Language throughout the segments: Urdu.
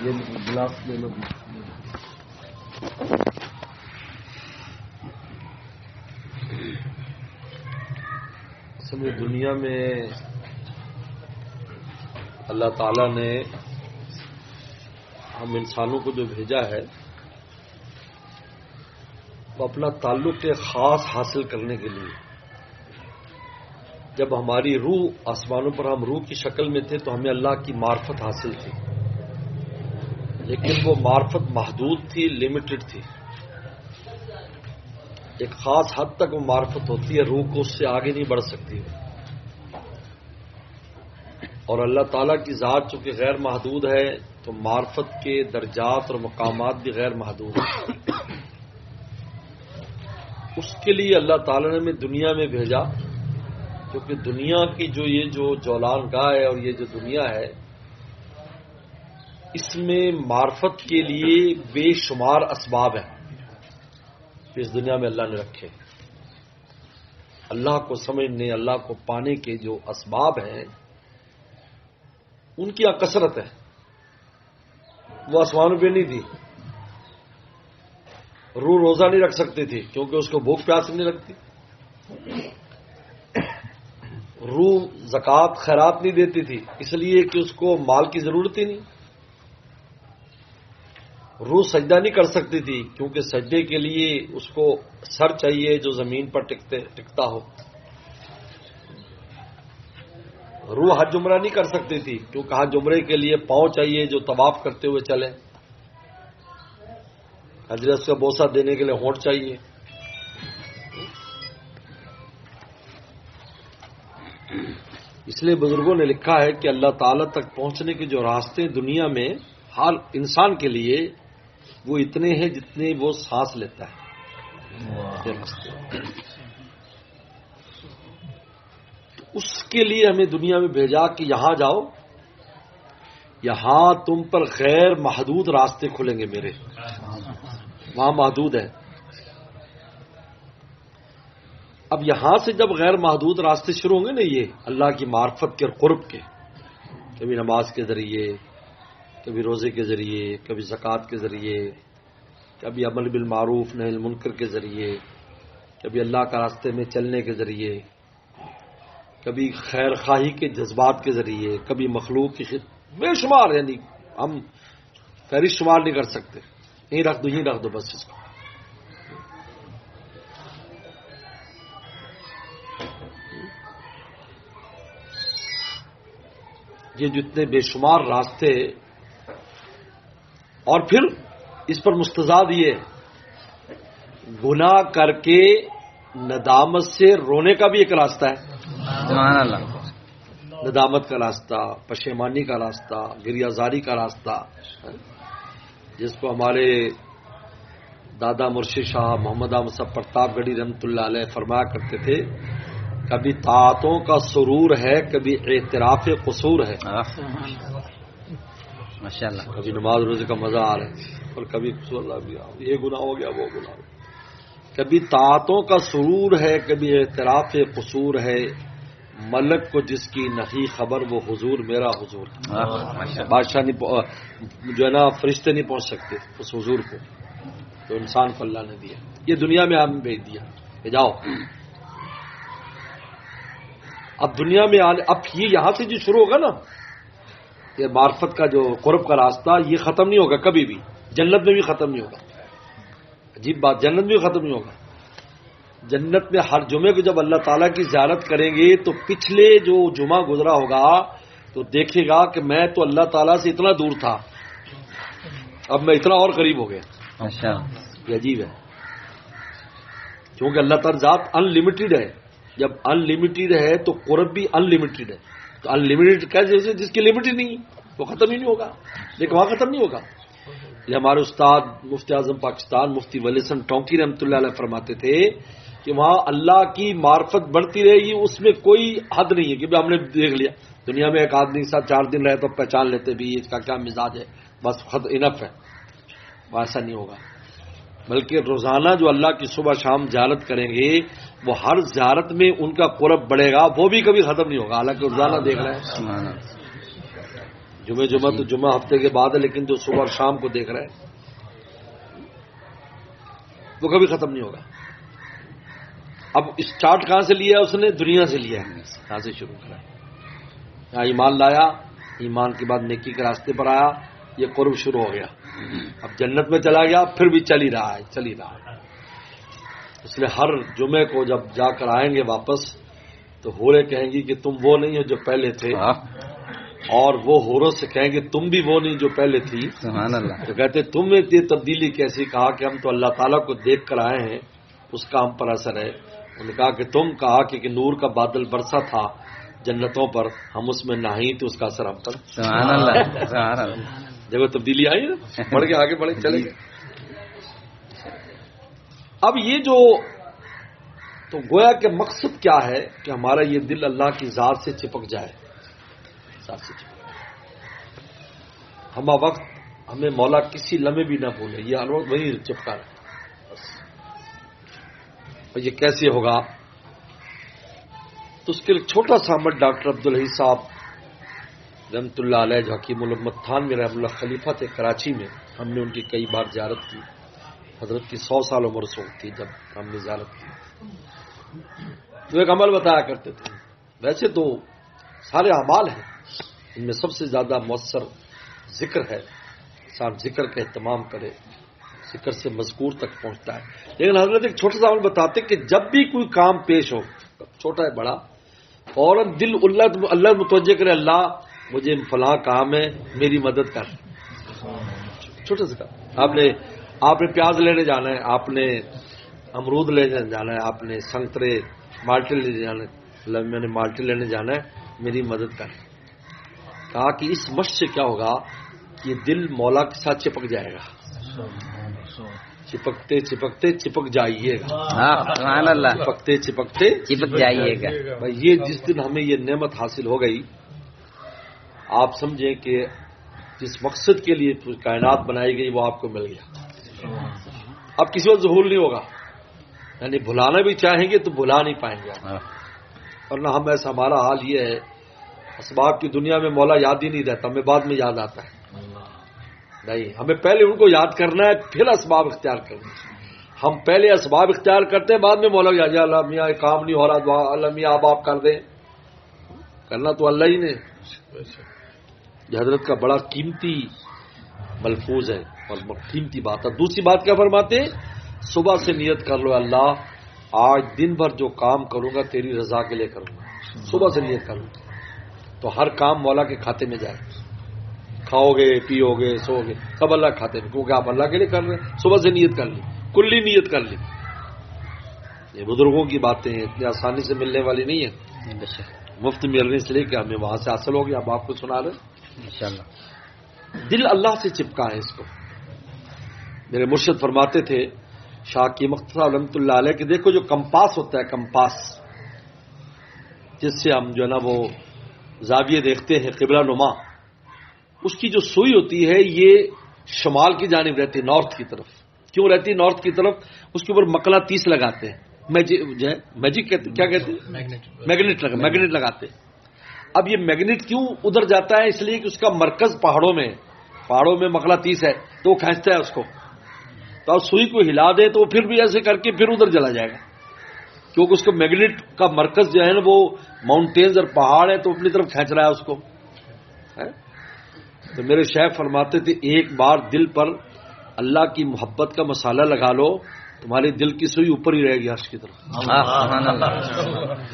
یہ گلاس لے لو. اصل میں دنیا میں اللہ تعالیٰ نے ہم انسانوں کو جو بھیجا ہے وہ اپنا تعلق خاص حاصل کرنے کے لیے. جب ہماری روح آسمانوں پر ہم روح کی شکل میں تھے تو ہمیں اللہ کی معرفت حاصل تھی، لیکن وہ معرفت محدود تھی، لمیٹڈ تھی. ایک خاص حد تک وہ معرفت ہوتی ہے، روح کو اس سے آگے نہیں بڑھ سکتی. اور اللہ تعالیٰ کی ذات چونکہ غیر محدود ہے تو معرفت کے درجات اور مقامات بھی غیر محدود ہیں. اس کے لیے اللہ تعالیٰ نے ہمیں دنیا میں بھیجا، کیونکہ دنیا کی یہ جو جولان گاہ ہے اور یہ جو دنیا ہے اس میں معرفت کے لیے بے شمار اسباب ہیں جو اس دنیا میں اللہ نے رکھے. اللہ کو سمجھنے، اللہ کو پانے کے جو اسباب ہیں ان کی کثرت ہے. وہ آسمانوں پہ نہیں تھی. روح روزہ نہیں رکھ سکتی تھی کیونکہ اس کو بھوک پیاس نہیں لگتی. روح زکوٰۃ خیرات نہیں دیتی تھی اس لیے کہ اس کو مال کی ضرورت ہی نہیں. روح سجدہ نہیں کر سکتی تھی کیونکہ سجدے کے لیے اس کو سر چاہیے جو زمین پر ٹکتا ہو. روح حج عمرہ نہیں کر سکتی تھی کیونکہ حج عمرے کے لیے پاؤں چاہیے جو طواف کرتے ہوئے چلے. حضرت کا بوسہ دینے کے لیے ہونٹ چاہیے. اس لیے بزرگوں نے لکھا ہے کہ اللہ تعالیٰ تک پہنچنے کے جو راستے دنیا میں حال انسان کے لیے وہ اتنے ہیں جتنے وہ سانس لیتا ہے. اس کے لیے ہمیں دنیا میں بھیجا کہ یہاں جاؤ، یہاں تم پر غیر محدود راستے کھلیں گے میرے. وہاں محدود ہے. اب یہاں سے جب غیر محدود راستے شروع ہوں گے نا یہ اللہ کی معرفت کے اور قرب کے، کبھی نماز کے ذریعے، کبھی روزے کے ذریعے، کبھی زکوٰۃ کے ذریعے، کبھی عمل بالمعروف نہی عن المنکر کے ذریعے، کبھی اللہ کا راستے میں چلنے کے ذریعے، کبھی خیر خواہی کے جذبات کے ذریعے، کبھی مخلوق کی بے شمار، یعنی ہم فہرست شمار نہیں کر سکتے. یہیں رکھ دو بس اس کو. یہ جتنے بے شمار راستے، اور پھر اس پر مستزاد یہ گناہ کر کے ندامت سے رونے کا بھی ایک راستہ ہے. سبحان اللہ. ندامت کا راستہ، پشیمانی کا راستہ، گریہ زاری کا راستہ، جس کو ہمارے دادا مرشد شاہ محمد احمد صاحب پرتاپ گڑھی رحمۃ اللہ علیہ فرمایا کرتے تھے، کبھی طاعتوں کا سرور ہے، کبھی اعتراف قصور ہے. ماشاء اللہ. کبھی نماز روزے کا مزہ آ رہا ہے اور کبھی قصور اللہ بھی یہ گناہ ہو گیا وہ گناہ. کبھی طاعتوں کا سرور ہے، کبھی اعتراف قصور ہے. ملک کو جس کی نہیں خبر وہ حضور میرا حضور. بادشاہ نہیں جو ہے نا فرشتے نہیں پہنچ سکتے اس حضور کو، تو انسان کو اللہ نے دیا. یہ دنیا میں ہم بھیج دیا کہ جاؤ. اب دنیا میں اب یہ یہاں سے جو شروع ہوگا نا یہ معرفت کا جو قرب کا راستہ، یہ ختم نہیں ہوگا کبھی بھی. جنت میں بھی ختم نہیں ہوگا. عجیب بات، جنت میں بھی ختم نہیں ہوگا. جنت میں ہر جمعے کو جب اللہ تعالیٰ کی زیارت کریں گے تو پچھلے جو جمعہ گزرا ہوگا تو دیکھے گا کہ میں تو اللہ تعالیٰ سے اتنا دور تھا، اب میں اتنا اور قریب ہو گیا. یہ عجیب ہے کیونکہ اللہ تعالیٰ ذات ان لمیٹڈ ہے. جب ان لمیٹڈ ہے تو قرب بھی ان لمیٹڈ ہے. تو ان لمیٹڈ کیسے؟ جس کی لمٹ ہی نہیں وہ ختم ہی نہیں ہوگا. لیکن وہاں ختم نہیں ہوگا. یہ ہمارے استاد مفتی اعظم پاکستان مفتی ولی حسن ٹونکی رحمۃ اللہ علیہ فرماتے تھے کہ وہاں اللہ کی معرفت بڑھتی رہے گی، اس میں کوئی حد نہیں ہے کہ ہم نے دیکھ لیا دنیا میں ایک آدمی کے ساتھ 4 دن رہے تو پہچان لیتے بھی اس کا کیا مزاج ہے، بس خود انف ہے. ایسا نہیں ہوگا. بلکہ روزانہ جو اللہ کی صبح شام زیارت کریں گے وہ ہر زیارت میں ان کا قرب بڑھے گا، وہ بھی کبھی ختم نہیں ہوگا. حالانکہ روزانہ دیکھ رہے ہیں. جمعہ تو جمعہ ہفتے کے بعد ہے، لیکن جو صبح اور شام کو دیکھ رہے ہیں وہ کبھی ختم نہیں ہوگا. اب اسٹارٹ کہاں سے لیا اس نے؟ دنیا سے لیا ہے، کہاں سے شروع کرا. یہاں ایمان لایا، ایمان کے بعد نیکی کے راستے پر آیا، یہ قرب شروع ہو گیا. اب جنت میں چلا گیا، پھر بھی چل ہی رہا ہے. اس لیے ہر جمعے کو جب جا کر آئیں گے واپس تو حوریں کہیں گی کہ تم وہ نہیں ہو جو پہلے تھے، اور وہ حوروں سے کہیں گے تم بھی وہ نہیں جو پہلے تھی. سبحان اللہ. تو کہتے تم نے یہ تبدیلی کیسی؟ کہا کہ ہم تو اللہ تعالیٰ کو دیکھ کر آئے ہیں، اس کا ہم پر اثر ہے. انہوں نے کہا کہ تم کہا کہ نور کا بادل برسا تھا جنتوں پر، ہم اس میں نہائی تو اس کا اثر ہم پر. سبحان اللہ. سبحان اللہ. جب وہ تبدیلی آئی نا، بڑھ کے آگے بڑھے چلے گئے. اب یہ جو تو گویا کہ مقصد کیا ہے کہ ہمارا یہ دل اللہ کی ذات سے چپک جائے، ذات سے چپک جائے. ہم وقت ہمیں مولا کسی لمحے بھی نہ بھولے، یہ ہر وقت وہی چپکا رہے. اور یہ کیسے ہوگا؟ تو اس کے لیے چھوٹا سا عمل ڈاکٹر عبدالحی صاحب رحمۃ اللہ علیہ جو حکیم الامت تھانوی رحمۃ اللہ خلیفہ تھے کراچی میں، ہم نے ان کی کئی بار زیارت کی. حضرت کی 100 سال عمر سے تھی جب ہم نے زیارت کی. تو ایک عمل بتایا کرتے تھے. ویسے تو سارے اعمال ہیں، ان میں سب سے زیادہ مؤثر ذکر ہے. انسان ذکر کا اہتمام کرے، ذکر سے مذکور تک پہنچتا ہے. لیکن حضرت ایک چھوٹا سا عمل بتاتے کہ جب بھی کوئی کام پیش ہو، چھوٹا ہے بڑا، فوراً دل اللہ متوجہ کرے، اللہ مجھے فلاں کام ہے، میری مدد کر. چھوٹا سا کام. آپ نے پیاز لینے جانا ہے، آپ نے امرود لینے جانا ہے، آپ نے سنترے مالٹے لینے جانا ہے، میں نے مالٹے لینے جانا ہے، میری مدد کر. کہا کہ اس مشق سے کیا ہوگا کہ یہ دل مولا کے ساتھ چپک جائے گا. چپکتے چپکتے چپک جائیے گا. سبحان اللہ. چپکتے چپکتے چپک جائیے گا. یہ جس دن ہمیں یہ نعمت حاصل ہو گئی، آپ سمجھیں کہ جس مقصد کے لیے کائنات بنائی گئی وہ آپ کو مل گیا. اب کسی وقت ظہور نہیں ہوگا، یعنی بھلانا بھی چاہیں گے تو بھلا نہیں پائیں گے. ورنہ ہم ایسا ہمارا حال یہ ہے، اسباب کی دنیا میں مولا یاد ہی نہیں رہتا، ہمیں بعد میں یاد آتا ہے. نہیں، ہمیں پہلے ان کو یاد کرنا ہے، پھر اسباب اختیار کرنا ہے. ہم پہلے اسباب اختیار کرتے ہیں، بعد میں مولا یاد. اللہ میاں کام نہیں ہو رہا، دعا اللہ میاں آپ کر دیں. کرنا تو اللہ ہی نے. یہ حضرت کا بڑا قیمتی ملفوظ ہے اور قیمتی بات ہے. دوسری بات کیا فرماتے ہیں؟ صبح سے نیت کر لو، اللہ آج دن بھر جو کام کروں گا تیری رضا کے لیے کروں گا. صبح سے نیت کروں گا تو ہر کام مولا کے کھاتے میں جائے. کھاؤ گے، پیو گے، سو گے، سب اللہ کے کھاتے میں، کیونکہ آپ اللہ کے لیے کر رہے ہیں. صبح سے نیت کر لی، کلی نیت کر لی. یہ بزرگوں کی باتیں اتنی آسانی سے ملنے والی نہیں ہے، مفت ملنے سے لے کے ہمیں وہاں سے حاصل ہو گیا. اب آپ کو سنا رہے انشاءاللہ. دل اللہ سے چپکا ہے اس کو. میرے مرشد فرماتے تھے شاہ کی مختصر رحمۃ اللہ علیہ کہ دیکھو جو کمپاس ہوتا ہے، کمپاس جس سے ہم جو ہے نا وہ زاویے دیکھتے ہیں قبلہ نما، اس کی جو سوئی ہوتی ہے یہ شمال کی جانب رہتی ہے، نارتھ کی طرف. کیوں رہتی ہے نارتھ کی طرف؟ اس کے اوپر مقناطیس لگاتے ہیں، میجک کہتے کیا کہتے ہیں، میگنیٹ لگاتے ہیں. اب یہ میگنیٹ کیوں ادھر جاتا ہے؟ اس لیے کہ اس کا مرکز پہاڑوں میں مقناطیس ہے تو وہ کھینچتا ہے اس کو. تو آپ سوئی کو ہلا دیں تو پھر بھی ایسے کر کے پھر ادھر چلا جائے گا، کیونکہ اس کا میگنیٹ کا مرکز جو ہے نا وہ ماؤنٹینز اور پہاڑ ہے تو اپنی طرف کھینچ رہا ہے اس کو. تو میرے شیخ فرماتے تھے ایک بار دل پر اللہ کی محبت کا مسالہ لگا لو، تمہارے دل کی سوئی اوپر ہی رہے گی عرش کی طرف.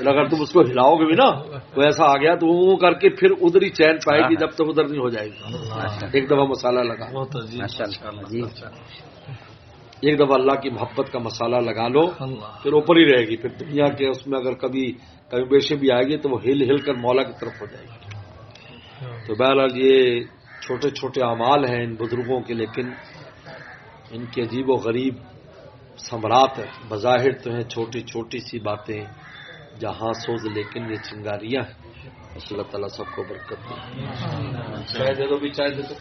اگر تم اس کو ہلاؤ گے بھی نا تو ایسا آ گیا تو وہ کر کے پھر ادھر ہی چین پائے گی جب تک ادھر نہیں ہو جائے گی. ایک دفعہ مسالہ لگا، ایک دفعہ اللہ کی محبت کا مسالہ لگا لو، پھر اوپر ہی رہے گی. پھر دنیا کے اس میں اگر کبھی بیشے بھی آئے گی تو وہ ہل کر مولا کی طرف ہو جائے گی. تو بہرحال یہ چھوٹے چھوٹے اعمال ہیں ان بزرگوں کے، لیکن ان کے عجیب و غریب ثمرات ہیں. بظاہر تو ہیں چھوٹی چھوٹی سی باتیں جہاں سوز، لیکن یہ چنگاریاں ہیں. اللہ تعالیٰ سب کو برکت دے. چائے دے دو بھی، چائے دے دو.